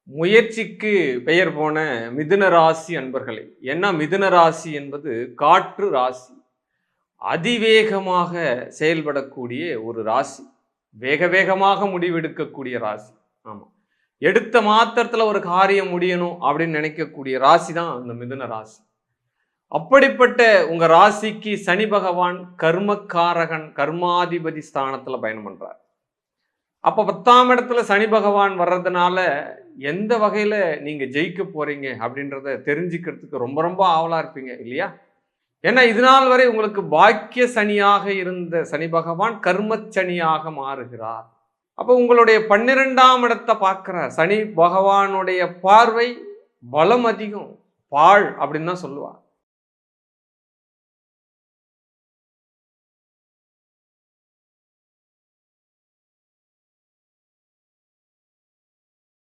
முயற்சிக்கு பெயர் போன மிதுன ராசி அன்பர்களே, ஏன்னா மிதுன ராசி என்பது காற்று ராசி. அதிவேகமாக செயல்படக்கூடிய ஒரு ராசி. வேக வேகமாக முடிவெடுக்கக்கூடிய ராசி. ஆமா, எடுத்த மாத்திரத்துல ஒரு காரியம் முடியணும் அப்படின்னு நினைக்கக்கூடிய ராசி தான் இந்த மிதுன ராசி. அப்படிப்பட்ட உங்க ராசிக்கு சனி பகவான் கர்மக்காரகன், கர்மாதிபதி ஸ்தானத்துல பயணம் பண்றார். அப்ப 10ஆம் இடத்துல சனி பகவான் வர்றதுனால எந்த வகையில நீங்க ஜெயிக்க போறீங்க அப்படின்றத தெரிஞ்சுக்கிறதுக்கு ரொம்ப ரொம்ப ஆவலா இருப்பீங்க இல்லையா? ஏன்னா இது நாள் வரை உங்களுக்கு பாக்கிய சனியாக இருந்த சனி பகவான் கர்ம சனியாக மாறுகிறார். அப்ப உங்களுடைய 12ஆம் இடத்தை பார்க்கிறார். சனி பகவானுடைய பார்வை பலம் அதிகம், பாழ் அப்படின்னு தான் சொல்லுவார்.